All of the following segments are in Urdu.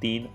3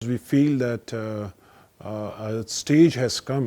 We feel that a stage has come.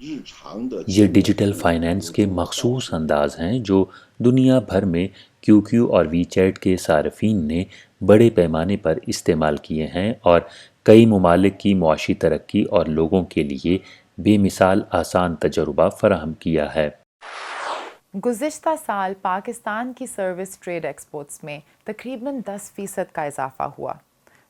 یہ ڈیجیٹل فائنینس کے مخصوص انداز ہیں جو دنیا بھر میں کیو کیو اور وی چیٹ کے صارفین نے بڑے پیمانے پر استعمال کیے ہیں اور کئی ممالک کی معاشی ترقی اور لوگوں کے لیے بے مثال آسان تجربہ فراہم کیا ہے۔ گزشتہ سال پاکستان کی سروس ٹریڈ ایکسپورٹس میں تقریباً 10% کا اضافہ ہوا۔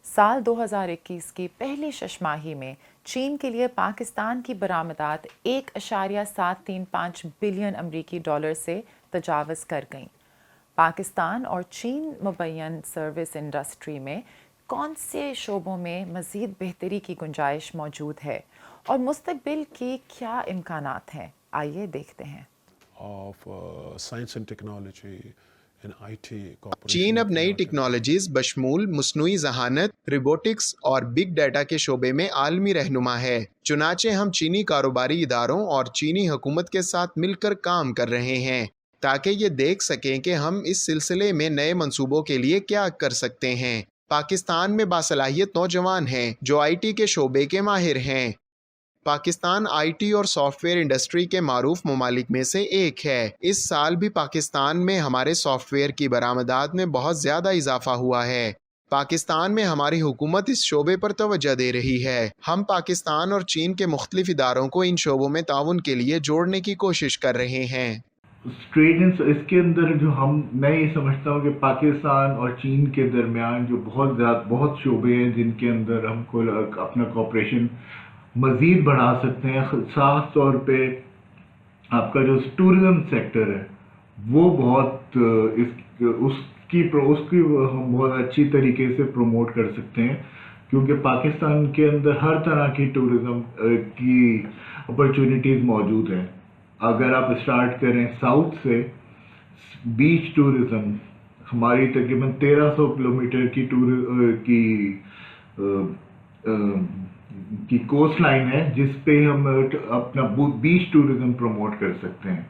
سال 2021 کی پہلی شش ماہی میں چین کے لیے پاکستان کی برآمدات 1.735 بلین امریکی ڈالر سے تجاوز کر گئیں۔ پاکستان اور چین مبین سروس انڈسٹری میں کون سے شعبوں میں مزید بہتری کی گنجائش موجود ہے اور مستقبل کی کیا امکانات ہیں، آئیے دیکھتے ہیں۔ چین اب نئی ٹیکنالوجیز بشمول مصنوعی ذہانت، روبوٹکس اور بگ ڈیٹا کے شعبے میں عالمی رہنما ہے۔ چنانچہ ہم چینی کاروباری اداروں اور چینی حکومت کے ساتھ مل کر کام کر رہے ہیں تاکہ یہ دیکھ سکیں کہ ہم اس سلسلے میں نئے منصوبوں کے لیے کیا کر سکتے ہیں۔ پاکستان میں باصلاحیت نوجوان ہیں جو آئی ٹی کے شعبے کے ماہر ہیں۔ پاکستان آئی ٹی اور سافٹ ویئر انڈسٹری کے معروف ممالک میں سے ایک ہے۔ اس سال بھی پاکستان میں ہمارے سافٹ ویئر کی برآمدات میں بہت زیادہ اضافہ ہوا ہے۔ پاکستان میں ہماری حکومت اس شعبے پر توجہ دے رہی ہے۔ ہم پاکستان اور چین کے مختلف اداروں کو ان شعبوں میں تعاون کے لیے جوڑنے کی کوشش کر رہے ہیں۔ اس کے اندر جو میں یہ سمجھتا ہوں کہ پاکستان اور چین کے درمیان جو بہت شعبے ہیں جن کے اندر ہم کو اپنا کوآپریشن مزید بڑھا سکتے ہیں۔ خاص طور پہ آپ کا جو ٹورزم سیکٹر ہے وہ بہت اس کی ہم بہت اچھی طریقے سے پروموٹ کر سکتے ہیں، کیونکہ پاکستان کے اندر ہر طرح کی ٹورزم کی اپرچونیٹیز موجود ہیں۔ اگر آپ اسٹارٹ کریں ساؤتھ سے، بیچ ٹورزم ہماری تقریباً 1300 کلومیٹر کی کوسٹ لائن ہے جس پہ ہم اپنا بیچ ٹورزم پروموٹ کر سکتے ہیں۔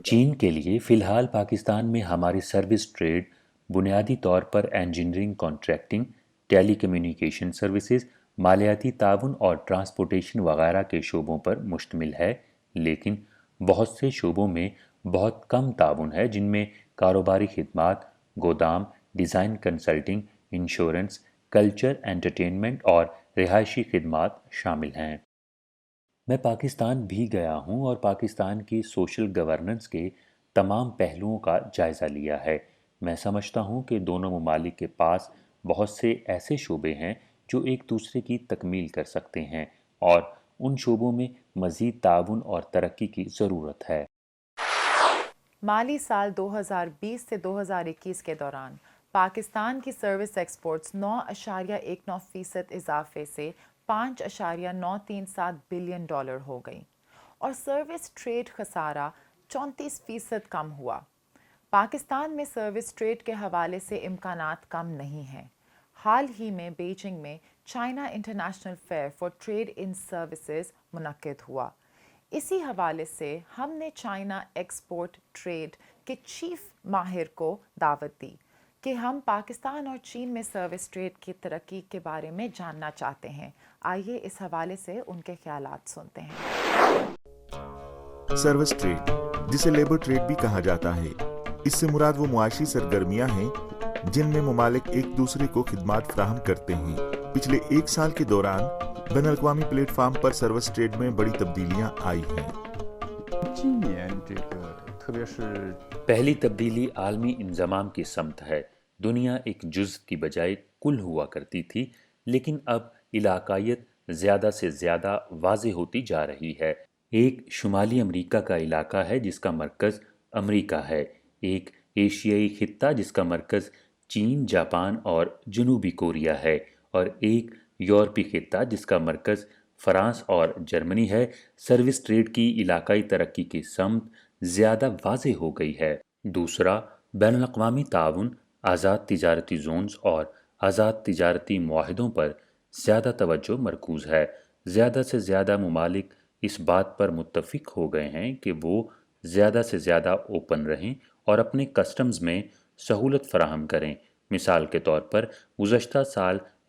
چین کے لیے فی الحال پاکستان میں ہماری سروس ٹریڈ بنیادی طور پر انجینئرنگ، کانٹریکٹنگ، ٹیلی کمیونیکیشن سروسز، مالیاتی تعاون اور ٹرانسپورٹیشن وغیرہ کے شعبوں پر مشتمل ہے، لیکن بہت سے شعبوں میں بہت کم تعاون ہے جن میں کاروباری خدمات، گودام، design consulting, insurance, culture, entertainment اور رہائشی خدمات شامل ہیں۔ میں پاکستان بھی گیا ہوں اور پاکستان کی سوشل گورننس کے تمام پہلوؤں کا جائزہ لیا ہے۔ میں سمجھتا ہوں کہ دونوں ممالک کے پاس بہت سے ایسے شعبے ہیں جو ایک دوسرے کی تکمیل کر سکتے ہیں اور ان شعبوں میں مزید تعاون اور ترقی کی ضرورت ہے۔ مالی سال 2020 سے 2021 کے دوران پاکستان کی سروس ایکسپورٹس 9.19% اضافے سے 5.937 بلین ڈالر ہو گئی اور سروس ٹریڈ خسارہ 34% کم ہوا۔ پاکستان میں سروس ٹریڈ کے حوالے سے امکانات کم نہیں ہیں۔ حال ہی میں بیجنگ میں China international fair for trade in services منعقد ہوا۔ اسی حوالے سے ہم نے چائنا ایکسپورٹ ٹریڈ کے چیف ماہر کو دعوت دی کہ ہم پاکستان اور چین میں سروس ٹریڈ کی ترقی کے بارے میں جاننا چاہتے ہیں۔ آئیے اس حوالے سے ان کے خیالات سنتے ہیں۔ سروس ٹریڈ، جسے لیبر ٹریڈ بھی کہا جاتا ہے، اس سے مراد وہ معاشی سرگرمیاں ہیں جن میں ممالک ایک دوسرے کو خدمات فراہم کرتے ہیں۔ پچھلے ایک سال کے دوران بین الاقوامی پلیٹ فارم پر سروس ٹریڈ میں بڑی تبدیلیاں آئی ہیں۔ پہلی تبدیلی عالمی انضمام کی سمت ہے۔ دنیا ایک جزو کی بجائے کل ہوا کرتی تھی، لیکن اب علاقائیت زیادہ سے زیادہ واضح ہوتی جا رہی ہے۔ ایک شمالی امریکہ کا علاقہ ہے جس کا مرکز امریکہ ہے، ایک ایشیائی خطہ جس کا مرکز چین، جاپان اور جنوبی کوریا ہے، اور ایک یورپی خطہ جس کا مرکز فرانس اور جرمنی ہے۔ سروس ٹریڈ کی علاقائی ترقی کی سمت زیادہ واضح ہو گئی ہے۔ دوسرا، بین الاقوامی تعاون، آزاد تجارتی زونز اور آزاد تجارتی معاہدوں پر زیادہ توجہ مرکوز ہے۔ زیادہ سے زیادہ ممالک اس بات پر متفق ہو گئے ہیں کہ وہ زیادہ سے زیادہ اوپن رہیں اور اپنے کسٹمز میں سہولت فراہم کریں۔ مثال کے طور پر گزشتہ سال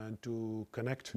And to connect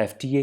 FTA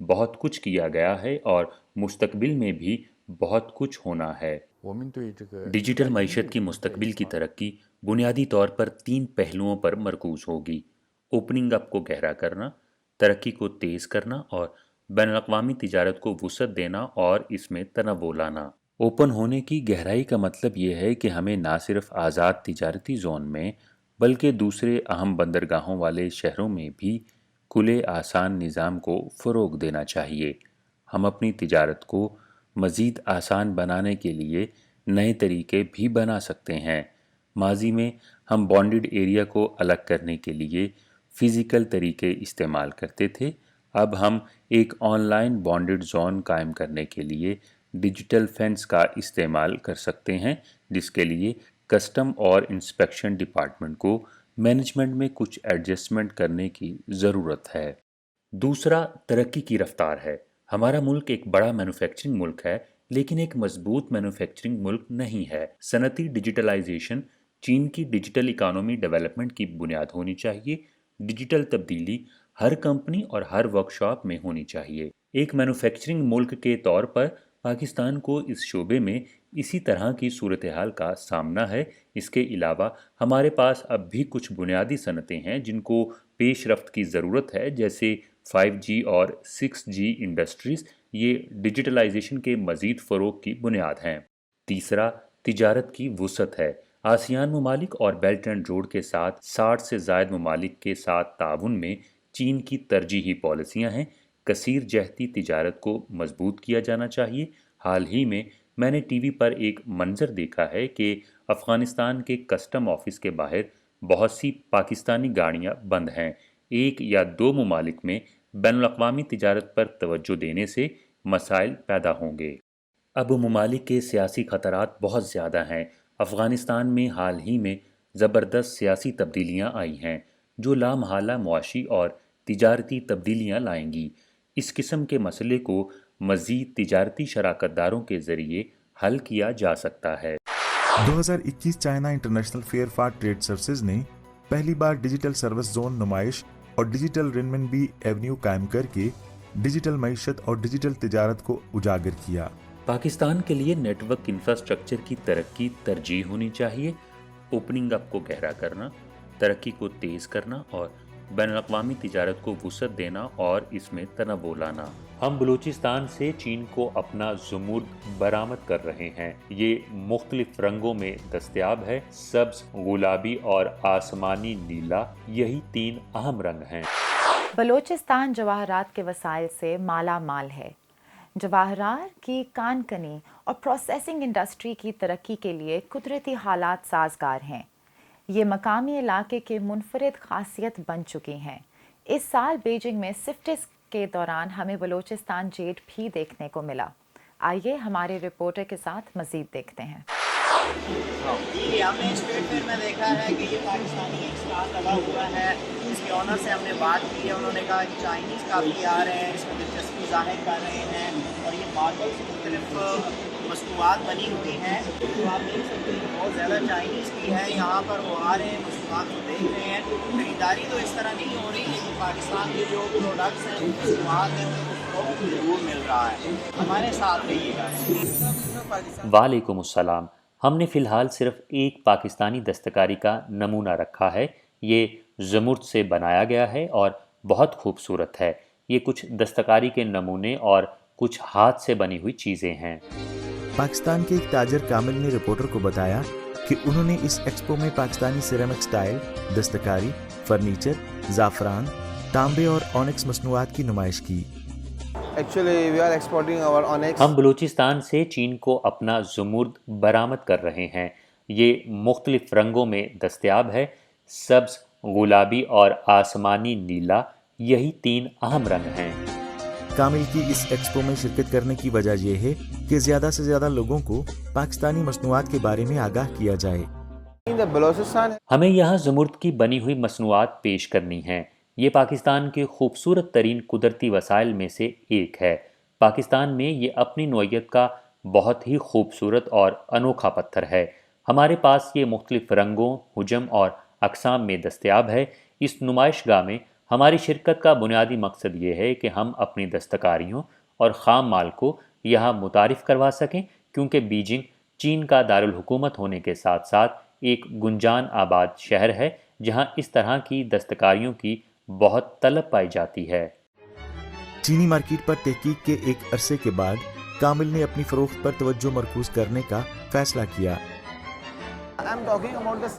بہت کچھ کیا گیا ہے اور مستقبل میں بھی بہت کچھ ہونا ہے۔ ڈیجیٹل معیشت کی مستقبل کی ترقی بنیادی طور پر 3 پہلوؤں پر مرکوز ہوگی: اوپننگ اپ کو گہرا کرنا، ترقی کو تیز کرنا اور بین الاقوامی تجارت کو وسعت دینا اور اس میں تنوع لانا۔ اوپن ہونے کی گہرائی کا مطلب یہ ہے کہ ہمیں نہ صرف آزاد تجارتی زون میں بلکہ دوسرے اہم بندرگاہوں والے شہروں میں بھی کھلے آسان نظام کو فروغ دینا چاہیے۔ ہم اپنی تجارت کو مزید آسان بنانے کے لیے نئے طریقے بھی بنا سکتے ہیں۔ ماضی میں ہم بانڈڈ ایریا کو الگ کرنے کے لیے فزیکل طریقے استعمال کرتے تھے، اب ہم ایک آن لائن بانڈڈ زون قائم کرنے کے لیے ڈیجیٹل فینس کا استعمال کر سکتے ہیں، جس کے لیے کسٹم اور انسپیکشن ڈپارٹمنٹ کو مینجمنٹ میں کچھ ایڈجسٹمنٹ کرنے کی ضرورت ہے۔ دوسرا ترقی کی رفتار ہے۔ ہمارا ملک ایک بڑا مینوفیکچرنگ ملک ہے، لیکن ایک مضبوط مینوفیکچرنگ ملک نہیں ہے۔ صنعتی ڈیجیٹلائزیشن چین کی ڈیجیٹل اکانومی ڈیولپمنٹ کی بنیاد ہونی چاہیے۔ ڈیجیٹل تبدیلی ہر کمپنی اور ہر ورکشاپ میں ہونی چاہیے۔ ایک مینوفیکچرنگ ملک کے طور پر پاکستان کو اس شعبے میں اسی طرح کی صورتحال کا سامنا ہے۔ اس کے علاوہ ہمارے پاس اب بھی کچھ بنیادی صنعتیں ہیں جن کو پیش رفت کی ضرورت ہے، جیسے 5G اور 6G انڈسٹریز۔ یہ ڈیجیٹلائزیشن کے مزید فروغ کی بنیاد ہیں۔ تیسرا تجارت کی وسعت ہے۔ آسیان ممالک اور بیلٹ اینڈ روڈ کے ساتھ 60 سے زائد ممالک کے ساتھ تعاون میں چین کی ترجیحی پالیسیاں ہیں۔ کثیر جہتی تجارت کو مضبوط کیا جانا چاہیے۔ حال ہی میں میں نے ٹی وی پر ایک منظر دیکھا ہے کہ افغانستان کے کسٹم آفس کے باہر بہت سی پاکستانی گاڑیاں بند ہیں۔ 1 یا 2 ممالک میں بین الاقوامی تجارت پر توجہ دینے سے مسائل پیدا ہوں گے۔ اب ممالک کے سیاسی خطرات بہت زیادہ ہیں۔ افغانستان میں حال ہی میں زبردست سیاسی تبدیلیاں آئی ہیں جو لامحالہ معاشی اور تجارتی تبدیلیاں لائیں گی۔ اس قسم کے مسئلے کو مزید تجارتی شراکت داروں کے ذریعے حل کیا جا سکتا ہے۔ 2021 China international fair for trade services نے پہلی بار ڈیجیٹل سروس زون نمائش اور ڈیجیٹل رنمن بی ایونیو قائم کر کے ڈیجیٹل معیشت اور ڈیجیٹل تجارت کو اجاگر کیا۔ پاکستان کے لیے نیٹ ورک انفراسٹرکچر کی ترقی ترجیح ہونی چاہیے۔ اوپننگ اپ کو گہرا کرنا، ترقی کو تیز کرنا اور بین الاقوامی تجارت کو وسعت دینا اور اس میں تنوع لانا۔ ہم بلوچستان سے چین کو اپنا زمرد برآمد کر رہے ہیں۔ یہ مختلف رنگوں میں دستیاب ہے: سبز، گلابی اور آسمانی نیلا، یہی 3 اہم رنگ ہیں۔ بلوچستان جواہرات کے وسائل سے مالا مال ہے۔ جواہرات کی کان کنی اور پروسیسنگ انڈسٹری کی ترقی کے لیے قدرتی حالات سازگار ہیں۔ یہ مقامی علاقے کے منفرد خاصیت بن چکی ہیں۔ اس سال بیجنگ میں سفٹس کے دوران ہمیں بلوچستان جیڈ بھی دیکھنے کو ملا۔ آئیے ہمارے رپورٹر کے ساتھ مزید دیکھتے ہیں۔ جی، ہم نے اسٹریٹ فیئر میں دیکھا ہے کہ یہ پاکستانی ایک اسٹال لگا ہوا ہے۔ اس کے آنر سے ہم نے بات کی ہے، انہوں نے کہا کہ چائنیز کافی آ رہے ہیں، اس میں دلچسپی ظاہر کر رہے ہیں اور یہ ماربل سے مختلف مصنوعات بنی ہوئی ہیں، تو آپ دیکھ سکتے ہیں بہت زیادہ چائنیز کی ہے یہاں پر۔ وہ آ رہے ہیں، مصنوعات کو دیکھ رہے ہیں۔ خریداری تو اس طرح نہیں ہو رہی ہے کہ پاکستان کے جو پروڈکٹس ہیں، مصنوعات ہیں، ان کو فروغ ضرور مل رہا ہے۔ ہمارے ساتھ رہیے گا۔ وعلیکم السلام۔ ہم نے فی الحال صرف ایک پاکستانی دستکاری کا نمونہ رکھا ہے۔ یہ زمرد سے بنایا گیا ہے اور بہت خوبصورت ہے۔ یہ کچھ دستکاری کے نمونے اور کچھ ہاتھ سے بنی ہوئی چیزیں ہیں۔ پاکستان کے ایک تاجر کامل نے رپورٹر کو بتایا کہ انہوں نے اس ایکسپو میں پاکستانی سیرامک سٹائل، دستکاری، فرنیچر، زعفران، تانبے اور اونکس مصنوعات کی نمائش کی۔ ہم بلوچستان سے چین کو اپنا زمرد برآمد کر رہے ہیں۔ یہ مختلف رنگوں میں دستیاب ہے: سبز، گلابی اور آسمانی نیلا، یہی 3 اہم رنگ ہیں۔ کامل کی اس ایکسپو میں شرکت کرنے کی وجہ یہ ہے کہ زیادہ سے زیادہ لوگوں کو پاکستانی مصنوعات کے بارے میں آگاہ کیا جائے۔ ہمیں یہاں زمرد کی بنی ہوئی مصنوعات پیش کرنی ہیں۔ یہ پاکستان کے خوبصورت ترین قدرتی وسائل میں سے ایک ہے۔ پاکستان میں یہ اپنی نوعیت کا بہت ہی خوبصورت اور انوکھا پتھر ہے۔ ہمارے پاس یہ مختلف رنگوں، حجم اور اقسام میں دستیاب ہے۔ اس نمائش گاہ میں ہماری شرکت کا بنیادی مقصد یہ ہے کہ ہم اپنی دستکاریوں اور خام مال کو یہاں متعارف کروا سکیں، کیونکہ بیجنگ چین کا دارالحکومت ہونے کے ساتھ ساتھ ایک گنجان آباد شہر ہے جہاں اس طرح کی دستکاریوں کی بہت طلب پائی جاتی ہے۔ چینی مارکیٹ پر تحقیق کے ایک عرصے کے بعد کامل نے اپنی فروخت پر توجہ مرکوز کرنے کا فیصلہ کیا۔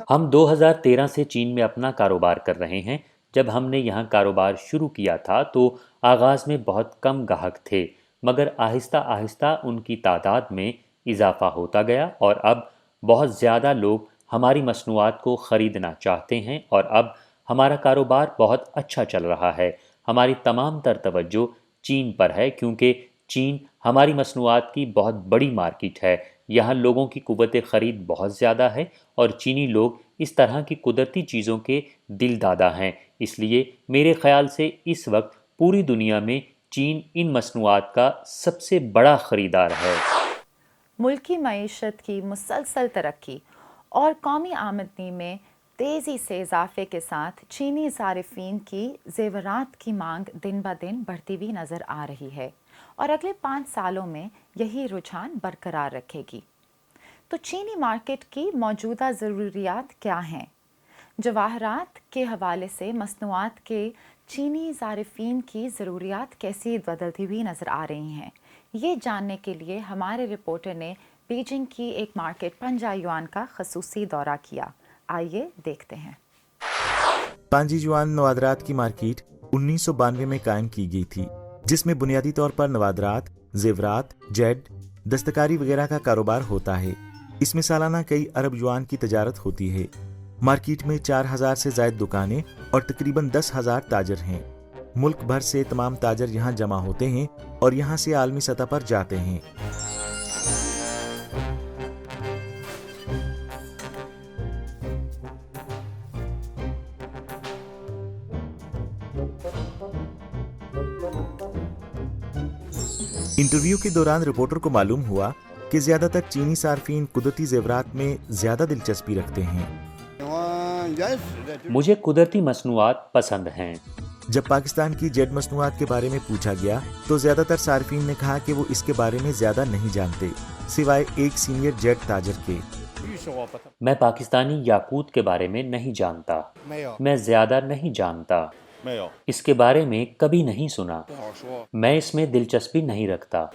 ہم 2013 سے چین میں اپنا کاروبار کر رہے ہیں۔ جب ہم نے یہاں کاروبار شروع کیا تھا تو آغاز میں بہت کم گاہک تھے، مگر آہستہ آہستہ ان کی تعداد میں اضافہ ہوتا گیا اور اب بہت زیادہ لوگ ہماری مصنوعات کو خریدنا چاہتے ہیں اور اب ہمارا کاروبار بہت اچھا چل رہا ہے۔ ہماری تمام تر توجہ چین پر ہے کیونکہ چین ہماری مصنوعات کی بہت بڑی مارکیٹ ہے۔ یہاں لوگوں کی قوت خرید بہت زیادہ ہے اور چینی لوگ اس طرح کی قدرتی چیزوں کے دل دادا ہیں، اس لیے میرے خیال سے اس وقت پوری دنیا میں چین ان مصنوعات کا سب سے بڑا خریدار ہے۔ ملکی معیشت کی مسلسل ترقی اور قومی آمدنی میں تیزی سے اضافے کے ساتھ چینی صارفین کی زیورات کی مانگ دن بدن بڑھتی ہوئی نظر آ رہی ہے اور اگلے 5 سالوں میں یہی رجحان برقرار رکھے گی۔ تو چینی مارکیٹ کی موجودہ ضروریات کیا ہیں؟ جواہرات کے حوالے سے مصنوعات کے چینی صارفین کی ضروریات کیسی بدلتی ہوئی نظر آ رہی ہیں، یہ جاننے کے لیے ہمارے رپورٹر نے بیجنگ کی ایک مارکیٹ پنجا یوان کا خصوصی دورہ کیا۔ آئیے دیکھتے ہیں۔ پانجی یوان نوادرات کی مارکیٹ 1992 میں قائم کی گئی تھی، جس میں بنیادی طور پر نوادرات، زیورات، جیڈ، دستکاری وغیرہ کا کاروبار ہوتا ہے۔ اس میں سالانہ کئی ارب یوان کی تجارت ہوتی ہے۔ مارکیٹ میں 4000 سے زائد دکانیں اور تقریباً 10,000 تاجر ہیں۔ ملک بھر سے تمام تاجر یہاں جمع ہوتے ہیں اور یہاں سے عالمی سطح پر جاتے ہیں۔ انٹرویو کے دوران رپورٹر کو معلوم ہوا کہ زیادہ تر چینی صارفین قدرتی زیورات میں زیادہ دلچسپی رکھتے ہیں۔ مجھے قدرتی مصنوعات پسند ہیں۔ جب پاکستان کی جیڈ مصنوعات کے بارے میں پوچھا گیا تو زیادہ تر صارفین نے کہا کہ وہ اس کے بارے میں زیادہ نہیں جانتے، سوائے ایک سینئر جیڈ تاجر کے۔ میں پاکستانی یاقوت کے بارے میں نہیں جانتا، میں زیادہ نہیں جانتا، اس کے بارے میں کبھی نہیں سنا، میں اس میں دلچسپی نہیں رکھتا۔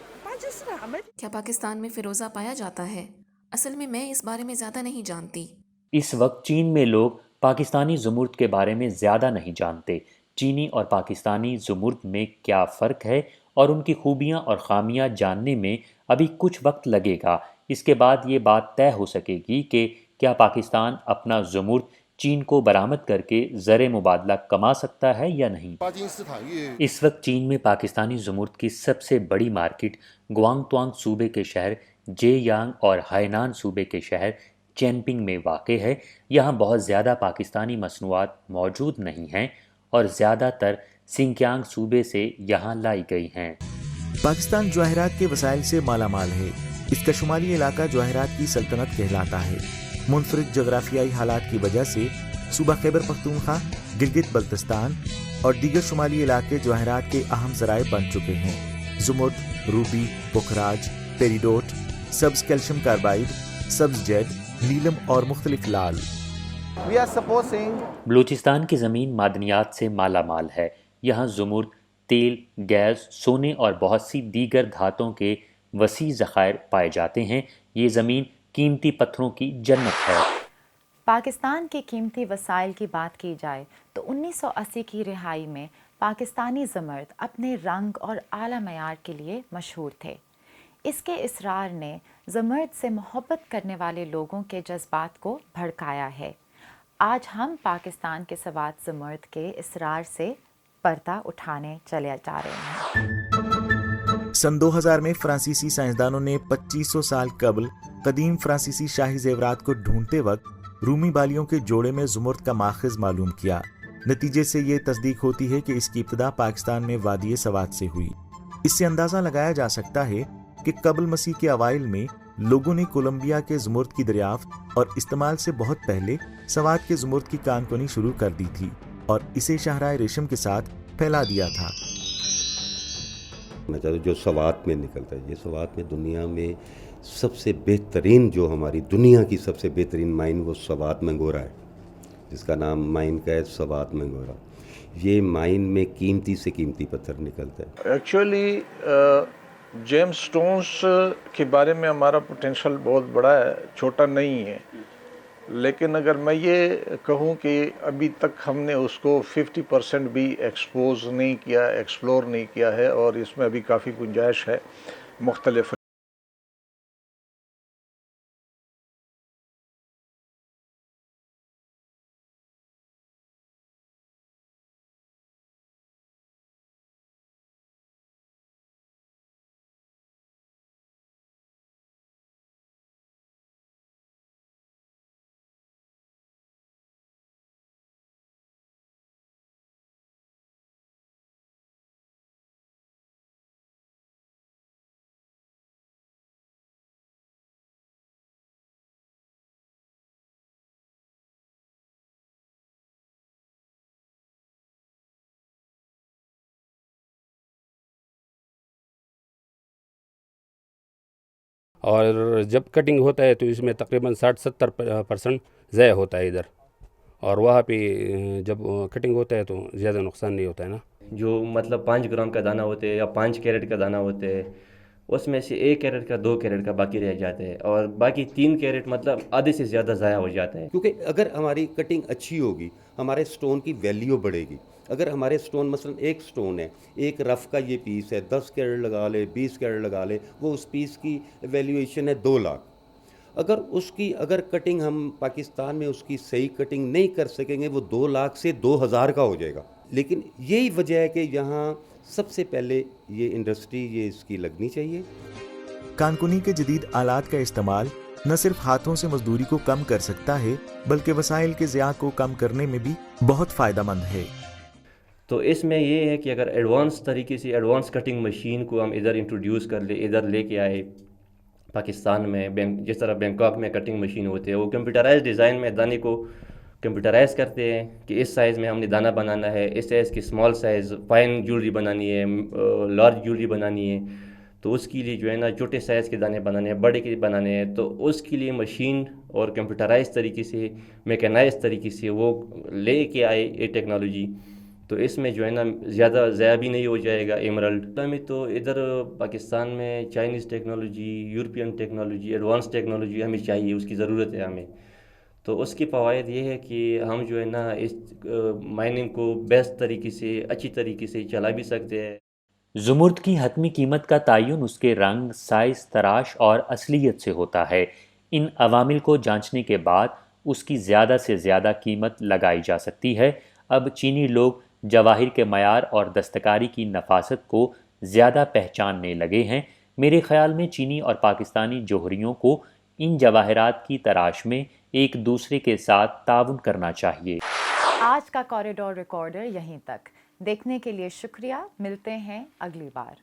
کیا پاکستان میں فیروزہ پایا جاتا ہے؟ اصل میں اس بارے میں زیادہ نہیں جانتی۔ اس وقت چین میں لوگ پاکستانی زمرد کے بارے میں زیادہ نہیں جانتے۔ چینی اور پاکستانی زمرد میں کیا فرق ہے اور ان کی خوبیاں اور خامیاں جاننے میں ابھی کچھ وقت لگے گا۔ اس کے بعد یہ بات طے ہو سکے گی کہ کیا پاکستان اپنا زمرد چین کو برآمد کر کے زر مبادلہ کما سکتا ہے یا نہیں۔ اس وقت چین میں پاکستانی زمرد کی سب سے بڑی مارکیٹ گوانگ توانگ صوبے کے شہر جے یانگ اور ہائنان صوبے کے شہر چینپنگ میں واقع ہے۔ یہاں بہت زیادہ پاکستانی مصنوعات موجود نہیں ہیں اور زیادہ تر سنکیانگ صوبے سے یہاں لائی گئی ہیں۔ پاکستان جواہرات کے وسائل سے مالا مال ہے۔ اس کا شمالی علاقہ جواہرات کی سلطنت کہلاتا ہے۔ منفرد جغرافیائی حالات کی وجہ سے صوبہ خیبر پختونخوا، گلگت بلتستان اور دیگر شمالی علاقے جواہرات کے اہم ذرائع بن چکے ہیں۔ زمرد، روبی، پوکھراج، پیریڈوٹ، سبز کیلشیم کاربائڈ، سبز جیڈ، نیلم اور مختلف لال۔ بلوچستان کی زمین معدنیات سے مالا مال ہے۔ یہاں زمرد، تیل، گیس، سونے اور بہت سی دیگر دھاتوں کے وسیع ذخائر پائے جاتے ہیں۔ یہ زمین قیمتی پتھروں کی جنت ہے۔ پاکستان کے قیمتی وسائل کی بات کی جائے تو 1980 کی رہائی میں پاکستانی زمرد اپنے رنگ اور اعلیٰ معیار کے لیے مشہور تھے۔ اس کے اصرار نے زمرد سے محبت کرنے والے لوگوں کے جذبات کو بھڑکایا ہے۔ آج ہم پاکستان کے سوات زمرد کے اصرار سے پردہ اٹھانے چلے جا رہے ہیں۔ سن 2000 میں فرانسیسی سائنسدانوں نے 2500 سال قبل قدیم فرانسیسی شاہی زیورات کو ڈھونڈتے وقت رومی بالیوں کے جوڑے میں زمرد کا ماخذ معلوم کیا۔ نتیجے سے یہ تصدیق ہوتی ہے کہ اس کی ابتدا پاکستان میں وادی سوات سے ہوئی۔ اس سے اندازہ لگایا جا سکتا ہے کہ قبل مسیح کے اوائل میں لوگوں نے کولمبیا کے زمرد کی دریافت اور استعمال سے بہت پہلے سوات کے زمرد کی کان کنی شروع کر دی تھی۔ اور اسے شاہراہ ریشم کے ساتھ پھیلا دیا تھا۔ میں چاہتا ہوں جو سوات میں نکلتا ہے، یہ سوات میں دنیا میں سب سے بہترین، جو ہماری دنیا کی سب سے بہترین مائن وہ سوات منگورا ہے، جس کا نام مائن کا ہے سوات منگورا۔ یہ مائن میں قیمتی سے قیمتی پتھر نکلتا ہے۔ ایکچولی جیم سٹونز کے بارے میں ہمارا پوٹینشل بہت بڑا ہے، چھوٹا نہیں ہے، لیکن اگر میں یہ کہوں کہ ابھی تک ہم نے اس کو 50% بھی ایکسپوز نہیں کیا، ایکسپلور نہیں کیا ہے، اور اس میں ابھی کافی گنجائش ہے مختلف۔ اور جب کٹنگ ہوتا ہے تو اس میں تقریباً 60-70% ضائع ہوتا ہے ادھر، اور وہاں پہ جب کٹنگ ہوتا ہے تو زیادہ نقصان نہیں ہوتا ہے نا۔ جو مطلب 5 گرام کا دانہ ہوتے ہیں یا 5 کیرٹ کا دانہ ہوتے ہیں، اس میں سے 1 کیرٹ کا 2 کیرٹ کا باقی رہ جاتا ہے، اور باقی 3 کیرٹ مطلب آدھے سے زیادہ ضائع ہو جاتا ہے۔ کیونکہ اگر ہماری کٹنگ اچھی ہوگی ہمارے سٹون کی ویلیو بڑھے گی۔ اگر ہمارے سٹون مثلا ایک سٹون ہے، ایک رف کا یہ پیس ہے، 10 کیرٹ لگا لے، 20 کیرٹ لگا لے، وہ اس پیس کی ویلیویشن ہے 2 لاکھ۔ اگر کٹنگ ہم پاکستان میں اس کی صحیح کٹنگ نہیں کر سکیں گے، وہ 2 لاکھ سے 2000 کا ہو جائے گا۔ لیکن یہی وجہ ہے کہ یہاں سب سے پہلے یہ انڈسٹری یہ اس کی لگنی چاہیے۔ کانکنی کے جدید آلات کا استعمال نہ صرف ہاتھوں سے مزدوری کو کم کر سکتا ہے بلکہ وسائل کے ضیاع کو کم کرنے میں بھی بہت فائدہ مند ہے۔ تو اس میں یہ ہے کہ اگر ایڈوانس طریقے سے ایڈوانس کٹنگ مشین کو ہم ادھر انٹروڈیوس کر لیں، ادھر لے کے آئے پاکستان میں، جس طرح بینکاک میں کٹنگ مشین ہوتے ہیں، وہ کمپیوٹرائز ڈیزائن میں دانے کو کمپیوٹرائز کرتے ہیں کہ اس سائز میں ہم نے دانہ بنانا ہے، اس سائز کی اسمال سائز فائن جولری بنانی ہے، لارج جولری بنانی ہے، تو اس کے لیے جو ہے نا چھوٹے سائز کے دانے بنانے ہیں، بڑے کے بنانے ہیں، تو اس کے لیے مشین اور کمپیوٹرائز طریقے سے، میکینائز طریقے سے وہ لے کے آئے یہ ٹیکنالوجی، تو اس میں جو ہے نا زیادہ ضائع بھی نہیں ہو جائے گا ایمرلڈ میں۔ تو ادھر پاکستان میں Chinese technology, European technology, advance technology ہمیں چاہیے، اس کی ضرورت ہے ہمیں۔ تو اس کے فوائد یہ ہے کہ ہم جو ہے نا اس مائننگ کو بیسٹ طریقے سے، اچھی طریقے سے چلا بھی سکتے ہیں۔ زمرد کی حتمی قیمت کا تعین اس کے رنگ، سائز، تراش اور اصلیت سے ہوتا ہے۔ ان عوامل کو جانچنے کے بعد اس کی زیادہ سے زیادہ قیمت لگائی جا سکتی ہے۔ اب چینی لوگ جواہر کے معیار اور دستکاری کی نفاست کو زیادہ پہچاننے لگے ہیں۔ میرے خیال میں چینی اور پاکستانی جوہریوں کو ان جواہرات کی تراش میں ایک دوسرے کے ساتھ تعاون کرنا چاہیے۔ آج کا کوریڈور ریکارڈر یہیں تک۔ دیکھنے کے لیے شکریہ، ملتے ہیں اگلی بار۔